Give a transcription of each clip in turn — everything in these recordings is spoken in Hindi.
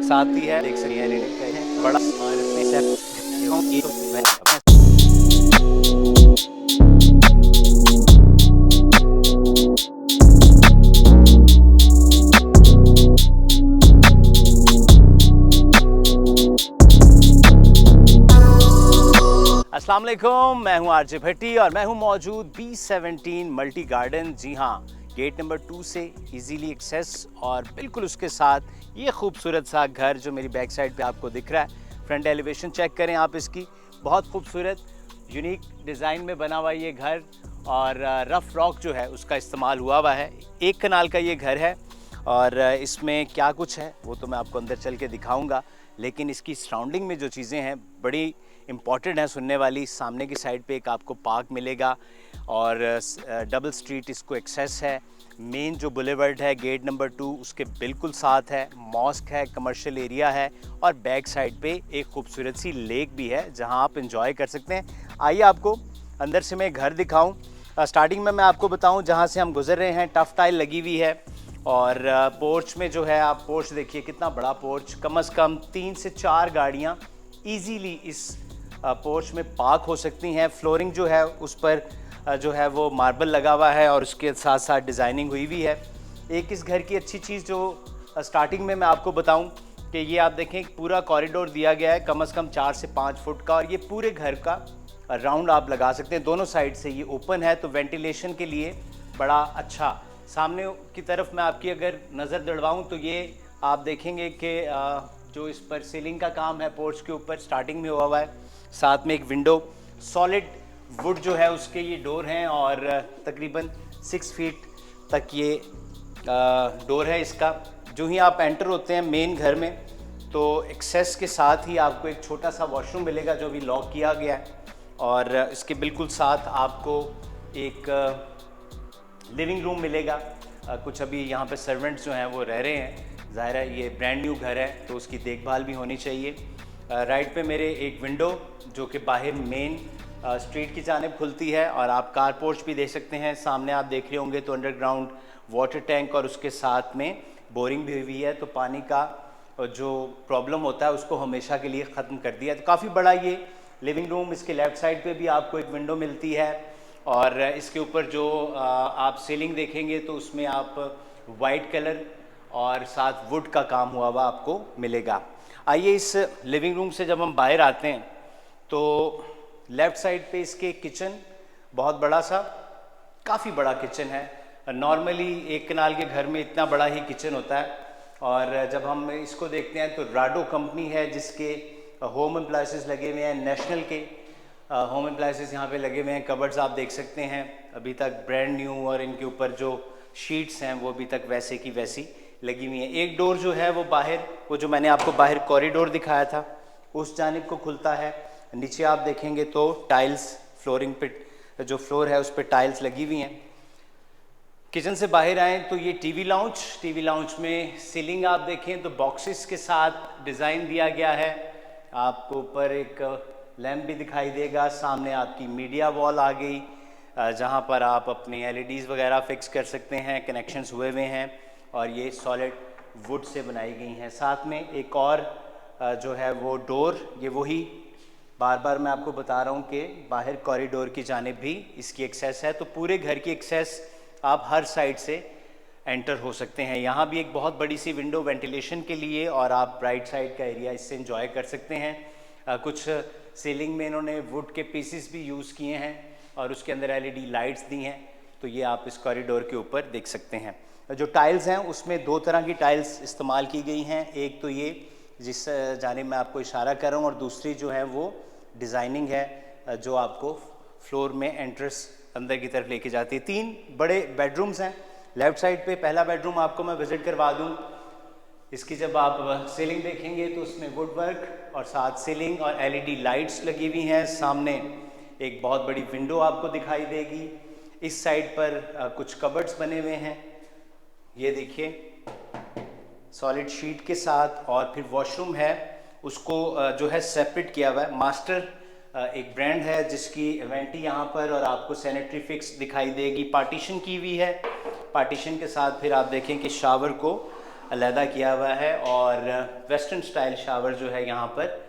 साथ ही है देख सकते हैं एलईडी का है बड़ा और इसमें ये तो अपने अस्सलाम वालेकुम, मैं हूं आरजे भट्टी और मैं हूं मौजूद B17 मल्टी गार्डन। जी हां, गेट नंबर 2 से इजीली एक्सेस और बिल्कुल उसके साथ ये खूबसूरत सा घर जो मेरी बैक साइड पे आपको दिख रहा है। फ्रंट एलिवेशन चेक करें आप इसकी, बहुत खूबसूरत यूनिक डिज़ाइन में बना हुआ ये घर और रफ रॉक जो है उसका इस्तेमाल हुआ हुआ है। 1 कनाल का ये घर है और इसमें क्या कुछ है वो तो मैं आपको अंदर चल के दिखाऊंगा, लेकिन इसकी सराउंडिंग में जो चीज़ें हैं बड़ी इम्पॉर्टेंट है सुनने वाली। सामने की साइड पे एक आपको पार्क मिलेगा और डबल स्ट्रीट इसको एक्सेस है। मेन जो बुलेवर्ड है गेट नंबर 2 उसके बिल्कुल साथ है, मॉस्क है, कमर्शियल एरिया है और बैक साइड पे एक खूबसूरत सी लेक भी है जहां आप इंजॉय कर सकते हैं। आइए आपको अंदर से मैं घर दिखाऊं। स्टार्टिंग में मैं आपको बताऊं जहां से हम गुजर रहे हैं टफ टाइल लगी हुई है और पोर्च में जो है आप पोर्च देखिए कितना बड़ा पोर्च, कम से कम 3 से 4 गाड़ियाँ ईजीली इस पोर्च में पार्क हो सकती हैं। फ्लोरिंग जो है उस पर जो है वो मार्बल लगा हुआ है और उसके साथ साथ डिज़ाइनिंग हुई हुई है। एक इस घर की अच्छी चीज़ जो स्टार्टिंग में मैं आपको बताऊं कि ये आप देखें पूरा कॉरिडोर दिया गया है कम से कम 4 से 5 फुट का और ये पूरे घर का राउंड आप लगा सकते हैं। दोनों साइड से ये ओपन है तो वेंटिलेशन के लिए बड़ा अच्छा। सामने की तरफ मैं आपकी अगर नज़र दड़वाऊँ तो ये आप देखेंगे कि जो इस पर सीलिंग का काम है पोर्च के ऊपर स्टार्टिंग में हुआ हुआ है। साथ में एक विंडो, सॉलिड वुड जो है उसके ये डोर हैं और तकरीबन 6 फीट तक ये डोर है इसका। जो ही आप एंटर होते हैं मेन घर में तो एक्सेस के साथ ही आपको एक छोटा सा वॉशरूम मिलेगा जो भी लॉक किया गया है और इसके बिल्कुल साथ आपको एक लिविंग रूम मिलेगा। कुछ अभी यहाँ पे सर्वेंट्स जो हैं वो रह रहे हैं, ज़ाहिर है ये ब्रांड न्यू घर है तो उसकी देखभाल भी होनी चाहिए। राइट पे मेरे एक विंडो जो कि बाहर मेन स्ट्रीट की जानिब खुलती है और आप कार पोर्च भी देख सकते हैं। सामने आप देख रहे होंगे तो अंडरग्राउंड वाटर टैंक और उसके साथ में बोरिंग भी हुई है तो पानी का जो प्रॉब्लम होता है उसको हमेशा के लिए ख़त्म कर दिया। तो काफ़ी बड़ा ये लिविंग रूम, इसके लेफ़्ट साइड पे भी आपको एक विंडो मिलती है और इसके ऊपर जो आप सीलिंग देखेंगे तो उसमें आप वाइट कलर और साथ वुड का काम हुआ हुआ आपको मिलेगा। आइए इस लिविंग रूम से जब हम बाहर आते हैं तो लेफ़्ट साइड पे इसके किचन बहुत बड़ा सा, काफ़ी बड़ा किचन है। नॉर्मली 1 कनाल के घर में इतना बड़ा ही किचन होता है और जब हम इसको देखते हैं तो राडो कंपनी है जिसके होम अप्लायंसेस लगे हुए हैं, नेशनल के होम अप्लायंसेस यहाँ पे लगे हुए हैं। कबर्ड्स आप देख सकते हैं अभी तक ब्रांड न्यू और इनके ऊपर जो शीट्स हैं वो अभी तक वैसे की वैसी लगी हुई हैं। एक डोर जो है वो बाहर, वो जो मैंने आपको बाहर कॉरिडोर दिखाया था उस जानिब को खुलता है। नीचे आप देखेंगे तो टाइल्स फ्लोरिंग पे जो फ्लोर है उस पर टाइल्स लगी हुई हैं। किचन से बाहर आएँ तो ये टीवी लाउंज में सीलिंग आप देखें तो बॉक्सेस के साथ डिज़ाइन दिया गया है। आपको ऊपर एक लैम्प भी दिखाई देगा। सामने आपकी मीडिया वॉल आ गई जहाँ पर आप अपनी LEDs वगैरह फिक्स कर सकते हैं, कनेक्शंस हुए हुए हैं और ये सॉलिड वुड से बनाई गई हैं। साथ में एक और जो है वो डोर, ये वही बार बार मैं आपको बता रहा हूँ कि बाहर कॉरिडोर की जानिब भी इसकी एक्सेस है तो पूरे घर की एक्सेस आप हर साइड से एंटर हो सकते हैं। यहाँ भी एक बहुत बड़ी सी विंडो वेंटिलेशन के लिए और आप राइट साइड का एरिया इससे एंजॉय कर सकते हैं। कुछ सीलिंग में इन्होंने वुड के पीसेस भी यूज़ किए हैं और उसके अंदर LED लाइट्स दी हैं तो ये आप इस कॉरिडोर के ऊपर देख सकते हैं। जो टाइल्स हैं उसमें 2 तरह की टाइल्स इस्तेमाल की गई हैं। एक तो ये जिस जानिब मैं आपको इशारा कर रहा हूँ और दूसरी जो है वो डिज़ाइनिंग है जो आपको फ्लोर में एंट्रेंस अंदर की तरफ लेके जाती है। 3 बड़े बेडरूम्स हैं। लेफ़्ट साइड पे पहला बेडरूम आपको मैं विज़िट करवा दूँ। इसकी जब आप सीलिंग देखेंगे तो उसमें वुड वर्क और साथ सीलिंग और LED लाइट्स लगी हुई हैं। सामने एक बहुत बड़ी विंडो आपको दिखाई देगी। इस साइड पर कुछ कबर्ड्स बने हुए हैं, ये देखिए सॉलिड शीट के साथ। और फिर वॉशरूम है उसको जो है सेपरेट किया हुआ है। मास्टर एक ब्रांड है जिसकी वेंटी यहाँ पर और आपको सैनिटरी फिक्स दिखाई देगी, पार्टीशन की हुई है। पार्टीशन के साथ फिर आप देखें कि शावर को अलहदा किया हुआ है और वेस्टर्न स्टाइल शावर जो है यहाँ पर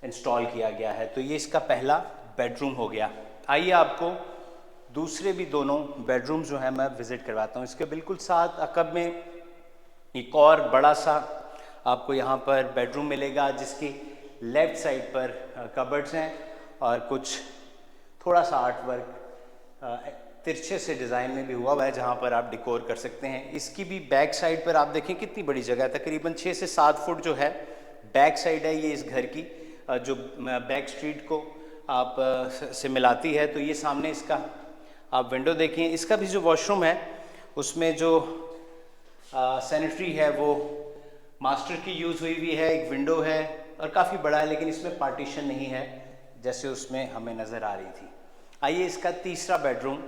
इंस्टॉल किया गया है। तो ये इसका पहला बेडरूम हो गया। आइए आपको दूसरे भी दोनों बेडरूम जो है मैं विज़िट करवाता हूँ। इसके बिल्कुल साथ अकब में एक और बड़ा सा आपको यहाँ पर बेडरूम मिलेगा, जिसकी लेफ़्ट साइड पर कबर्ड्स हैं और कुछ थोड़ा सा आर्ट वर्क तिरछे से डिज़ाइन में भी हुआ है, जहाँ पर आप डिकोर कर सकते हैं। इसकी भी बैक साइड पर आप देखें कितनी बड़ी जगह है, तकरीबन 6 से 7 फुट जो है बैक साइड है ये इस घर की, जो बैक स्ट्रीट को आप से मिलाती है। तो ये सामने इसका आप विंडो देखें। इसका भी जो वॉशरूम है उसमें जो सैनिटरी है वो मास्टर की यूज़ हुई है, एक विंडो है और काफ़ी बड़ा है, लेकिन इसमें पार्टीशन नहीं है जैसे उसमें हमें नज़र आ रही थी। आइए इसका तीसरा बेडरूम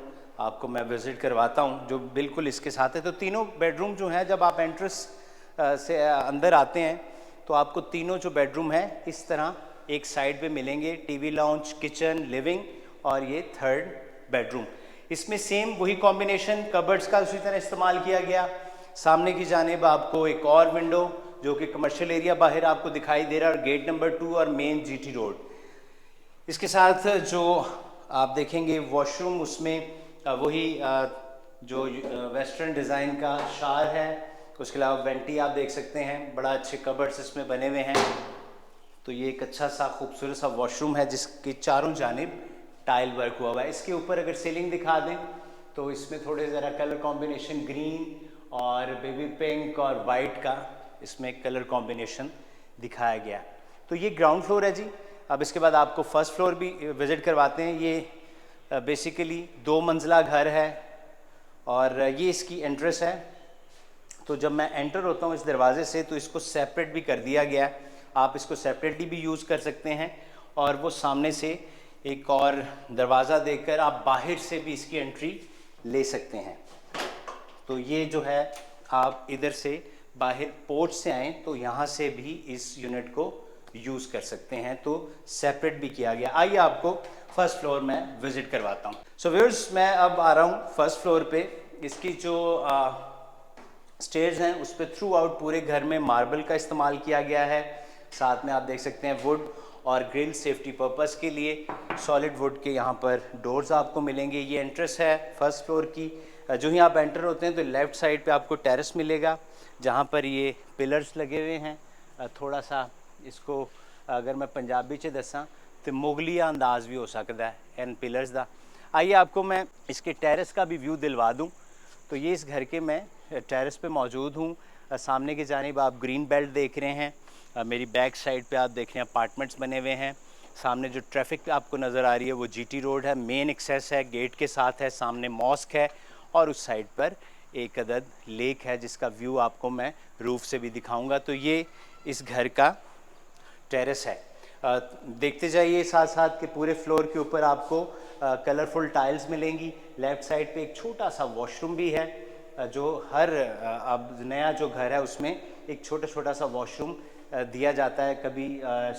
आपको मैं विज़िट करवाता हूँ जो बिल्कुल इसके साथ है। तो तीनों बेडरूम जो हैं, जब आप एंट्रेंस से अंदर आते हैं तो आपको तीनों जो बेडरूम है इस तरह एक साइड पे मिलेंगे, टीवी लाउंज, किचन, लिविंग और ये थर्ड बेडरूम। इसमें सेम वही कॉम्बिनेशन कबर्ड्स का उसी तरह इस्तेमाल किया गया। सामने की जानिब आपको एक और विंडो जो कि कमर्शियल एरिया बाहर आपको दिखाई दे रहा है, और गेट नंबर 2 और मेन जीटी रोड। इसके साथ जो आप देखेंगे वॉशरूम, उसमें वही जो वेस्टर्न डिज़ाइन का शार है, उसके अलावा वेंटी आप देख सकते हैं, बड़ा अच्छे कबर्ड्स इसमें बने हुए हैं। तो ये एक अच्छा सा खूबसूरत सा वॉशरूम है जिसकी चारों जानिब टाइल वर्क हुआ हुआ है। इसके ऊपर अगर सीलिंग दिखा दें तो इसमें थोड़े ज़रा कलर कॉम्बिनेशन ग्रीन और बेबी पिंक और वाइट का इसमें कलर कॉम्बिनेशन दिखाया गया। तो ये ग्राउंड फ्लोर है जी। अब इसके बाद आपको फर्स्ट फ्लोर भी विज़िट करवाते हैं। ये बेसिकली 2 मंजिला घर है और ये इसकी एंट्रेंस है। तो जब मैं एंटर होता हूँ इस दरवाजे से तो इसको सेपरेट भी कर दिया गया है, आप इसको सेपरेटली भी यूज़ कर सकते हैं। और वो सामने से एक और दरवाज़ा देकर आप बाहर से भी इसकी एंट्री ले सकते हैं। तो ये जो है आप इधर से बाहर पोर्च से आएँ तो यहाँ से भी इस यूनिट को यूज़ कर सकते हैं। तो सेपरेट भी किया गया। आइए आपको फर्स्ट फ्लोर में विज़िट करवाता हूँ। सो व्यूअर्स, मैं अब आ रहा हूँ फर्स्ट फ्लोर पे। इसकी जो स्टेयर्स हैं उस पर थ्रू आउट पूरे घर में मार्बल का इस्तेमाल किया गया है। साथ में आप देख सकते हैं वुड और ग्रिल सेफ्टी पर्पस के लिए सॉलिड वुड के यहाँ पर डोर्स आपको मिलेंगे। ये एंट्रेंस है फर्स्ट फ्लोर की। जो ही आप एंटर होते हैं तो लेफ़्ट साइड पे आपको टेरेस मिलेगा, जहाँ पर ये पिलर्स लगे हुए हैं। थोड़ा सा इसको अगर मैं पंजाबी च दसा तो मुगलिया अंदाज भी हो सकता है इन पिलर्स का। आइए आपको मैं इसके टेरेस का भी व्यू दिलवा दूँ। तो ये इस घर के मैं टेरेस पे मौजूद हूँ। सामने की जानिब आप ग्रीन बेल्ट देख रहे हैं। मेरी बैक साइड पे आप देख रहे हैं अपार्टमेंट्स बने हुए हैं। सामने जो ट्रैफिक आपको नज़र आ रही है वो जीटी रोड है, मेन एक्सेस है, गेट के साथ है, सामने मॉस्क है और उस साइड पर एक अदद लेक है जिसका व्यू आपको मैं रूफ से भी दिखाऊंगा। तो ये इस घर का टेरेस है। देखते जाइए साथ साथ कि पूरे फ्लोर के ऊपर आपको कलरफुल टाइल्स मिलेंगी। लेफ़्ट साइड पे एक छोटा सा वॉशरूम भी है, जो हर अब नया जो घर है उसमें एक छोटा सा वॉशरूम दिया जाता है, कभी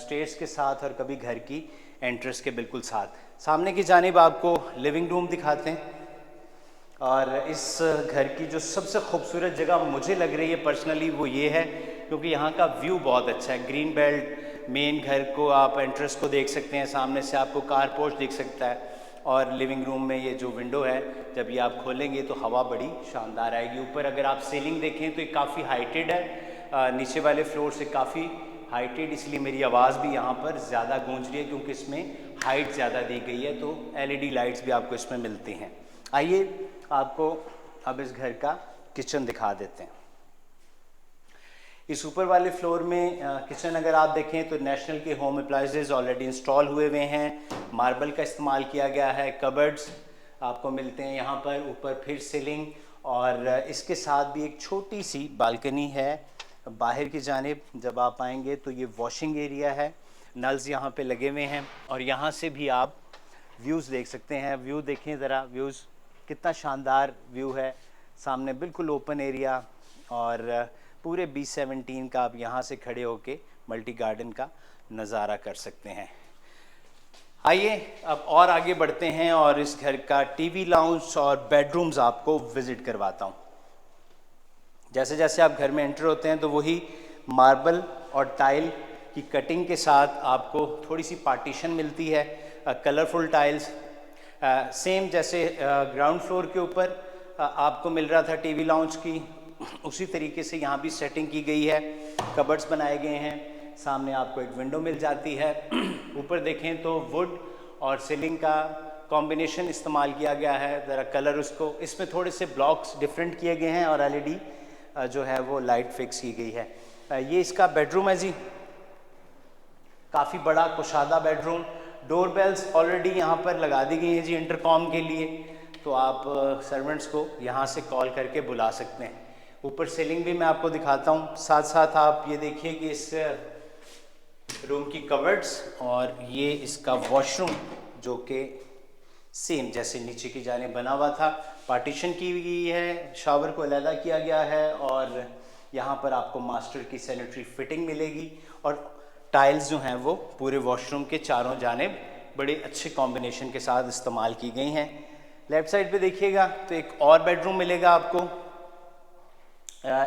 स्टेयर्स के साथ और कभी घर की एंट्रेंस के बिल्कुल साथ। सामने की जानिब आपको लिविंग रूम दिखाते हैं। और इस घर की जो सबसे खूबसूरत जगह मुझे लग रही है पर्सनली वो ये है, क्योंकि यहाँ का व्यू बहुत अच्छा है। ग्रीन बेल्ट, मेन घर को आप एंट्रेंस को देख सकते हैं, सामने से आपको कार पोर्च दिख सकता है और लिविंग रूम में ये जो विंडो है जब ये आप खोलेंगे तो हवा बड़ी शानदार आएगी। ऊपर अगर आप सीलिंग देखें तो ये काफ़ी हाइटेड है, नीचे वाले फ्लोर से काफ़ी हाइटेड, इसलिए मेरी आवाज़ भी यहाँ पर ज़्यादा गूंज रही है क्योंकि इसमें हाइट ज़्यादा दी गई है। तो LED लाइट्स भी आपको इसमें मिलती हैं। आइए आपको अब इस घर का किचन दिखा देते हैं। इस ऊपर वाले फ्लोर में किचन अगर आप देखें तो नेशनल के होम अप्लायंसेस ऑलरेडी इंस्टॉल हुए हुए हैं। मार्बल का इस्तेमाल किया गया है, कबर्ड्स आपको मिलते हैं यहाँ पर, ऊपर फिर सीलिंग और इसके साथ भी एक छोटी सी बालकनी है बाहर की जानिब। जब आप आएंगे तो ये वॉशिंग एरिया है, नल्स यहाँ पे लगे हुए हैं और यहाँ से भी आप व्यूज़ देख सकते हैं। व्यू देखें ज़रा, व्यूज़ कितना शानदार व्यू है। सामने बिल्कुल ओपन एरिया और पूरे B17 का आप यहाँ से खड़े होके मल्टी गार्डन का नज़ारा कर सकते हैं। आइए अब और आगे बढ़ते हैं और इस घर का टीवी लाउंज और बेडरूम्स आपको विज़िट करवाता हूँ। जैसे जैसे आप घर में एंटर होते हैं तो वही मार्बल और टाइल की कटिंग के साथ आपको थोड़ी सी पार्टीशन मिलती है, कलरफुल टाइल्स। सेम जैसे ग्राउंड फ्लोर के ऊपर आपको मिल रहा था टीवी लाउंज की, उसी तरीके से यहाँ भी सेटिंग की गई है, कबर्ड्स बनाए गए हैं, सामने आपको एक विंडो मिल जाती है। ऊपर देखें तो वुड और सीलिंग का कॉम्बिनेशन इस्तेमाल किया गया है, ज़रा कलर उसको, इसमें थोड़े से ब्लॉक्स डिफरेंट किए गए हैं और एलईडी जो है वो लाइट फिक्स की गई है। ये इसका बेडरूम है जी, काफ़ी बड़ा कुशादा बेडरूम। डोर बेल्स ऑलरेडी यहाँ पर लगा दी गई हैं जी इंटरकॉम के लिए, तो आप सर्वेंट्स को यहाँ से कॉल करके बुला सकते हैं। ऊपर सीलिंग भी मैं आपको दिखाता हूँ, साथ साथ आप ये देखिए कि इस रूम की कवर्ड्स और ये इसका वॉशरूम जो कि सेम जैसे नीचे की जाने बना हुआ था, पार्टीशन की गई है, शावर को अलहदा किया गया है और यहाँ पर आपको मास्टर की सैनिटरी फिटिंग मिलेगी और टाइल्स जो हैं वो पूरे वॉशरूम के चारों जानिब बड़े अच्छे कॉम्बिनेशन के साथ इस्तेमाल की गई हैं। लेफ़्ट साइड पे देखिएगा तो एक और बेडरूम मिलेगा आपको।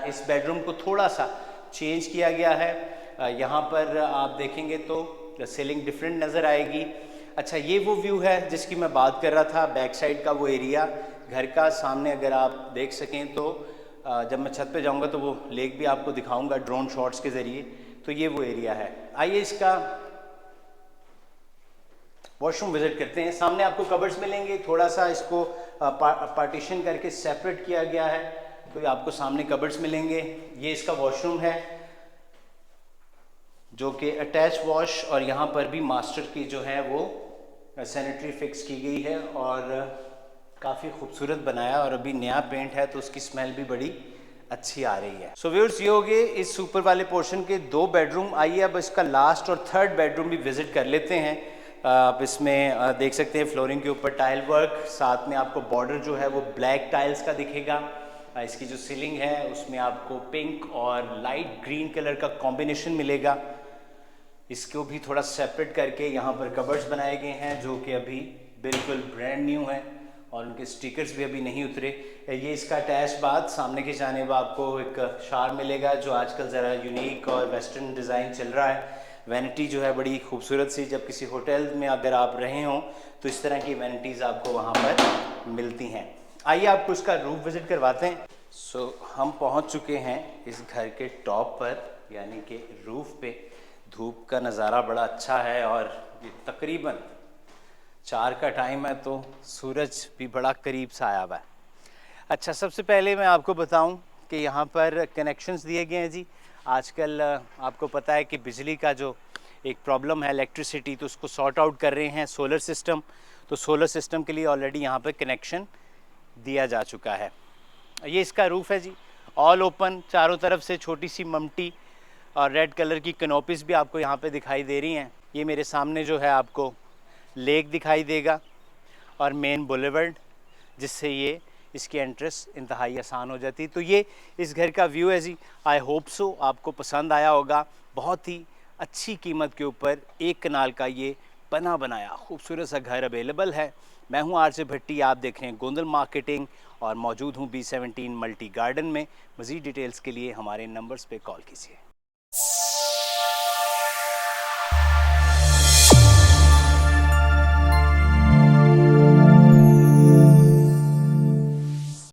इस बेडरूम को थोड़ा सा चेंज किया गया है, यहाँ पर आप देखेंगे तो सीलिंग डिफरेंट नज़र आएगी। अच्छा, ये वो व्यू है जिसकी मैं बात कर रहा था, बैक साइड का वो एरिया घर का। सामने अगर आप देख सकें तो जब मैं छत पे जाऊंगा तो वो लेक भी आपको दिखाऊंगा ड्रोन शॉट्स के ज़रिए, तो ये वो एरिया है। आइए इसका वॉशरूम विजिट करते हैं। सामने आपको कबर्ड्स मिलेंगे, थोड़ा सा इसको पार्टीशन करके सेपरेट किया गया है, तो ये आपको सामने कबर्ड्स मिलेंगे। ये इसका वॉशरूम है जो कि अटैच वॉश और यहाँ पर भी मास्टर की जो है वो सैनिटरी फिक्स की गई है और काफ़ी खूबसूरत बनाया और अभी नया पेंट है तो उसकी स्मेल भी बड़ी अच्छी आ रही है। सो व्यूअर्स, ये हो गए इस ऊपर वाले पोर्शन के 2 बेडरूम। आइए अब इसका लास्ट और 3rd बेडरूम भी विजिट कर लेते हैं। आप इसमें देख सकते हैं फ्लोरिंग के ऊपर टाइल वर्क, साथ में आपको बॉर्डर जो है वो ब्लैक टाइल्स का दिखेगा। इसकी जो सीलिंग है उसमें आपको पिंक और लाइट ग्रीन कलर का कॉम्बिनेशन मिलेगा। इसको भी थोड़ा सेपरेट करके यहाँ पर कबर्ड्स बनाए गए हैं जो कि अभी बिल्कुल ब्रांड न्यू हैं और उनके स्टिकर्स भी अभी नहीं उतरे। ये इसका अटैच बाथ, सामने की जानिब आपको एक शार मिलेगा जो आजकल ज़रा यूनिक और वेस्टर्न डिज़ाइन चल रहा है। वैनिटी जो है बड़ी खूबसूरत सी, जब किसी होटल में अगर आप रहे हों तो इस तरह की वैनिटीज़ आपको वहाँ पर मिलती हैं। आइए आपको इसका रूफ विज़िट करवाते हैं। सो हम पहुँच चुके हैं इस घर के टॉप पर, यानी कि रूफ पे। धूप का नज़ारा बड़ा अच्छा है और ये तकरीबन 4 का टाइम है तो सूरज भी बड़ा करीब से आया हुआ है। अच्छा, सबसे पहले मैं आपको बताऊं कि यहाँ पर कनेक्शंस दिए गए हैं जी। आजकल आपको पता है कि बिजली का जो एक प्रॉब्लम है इलेक्ट्रिसिटी, तो उसको सॉर्ट आउट कर रहे हैं सोलर सिस्टम। तो सोलर सिस्टम के लिए ऑलरेडी यहाँ पर कनेक्शन दिया जा चुका है। ये इसका रूफ है जी, ऑल ओपन, चारों तरफ से छोटी सी ममटी और रेड कलर की कैनोपीज़ भी आपको यहाँ पे दिखाई दे रही हैं। ये मेरे सामने जो है आपको लेक दिखाई देगा और मेन बुलेवर्ड, जिससे ये इसकी एंट्रेंस इंतहाई आसान हो जाती है। तो ये इस घर का व्यू है जी। आई होप सो आपको पसंद आया होगा। बहुत ही अच्छी कीमत के ऊपर 1 कनाल का ये बना बनाया खूबसूरत सा घर अवेलेबल है। मैं हूँ आरजे भट्टी, आप देख रहे हैं गोंदल मार्केटिंग और मौजूद हूँ B17 मल्टी गार्डन में। मज़ीद डिटेल्स के लिए हमारे नंबर्स पे कॉल कीजिए।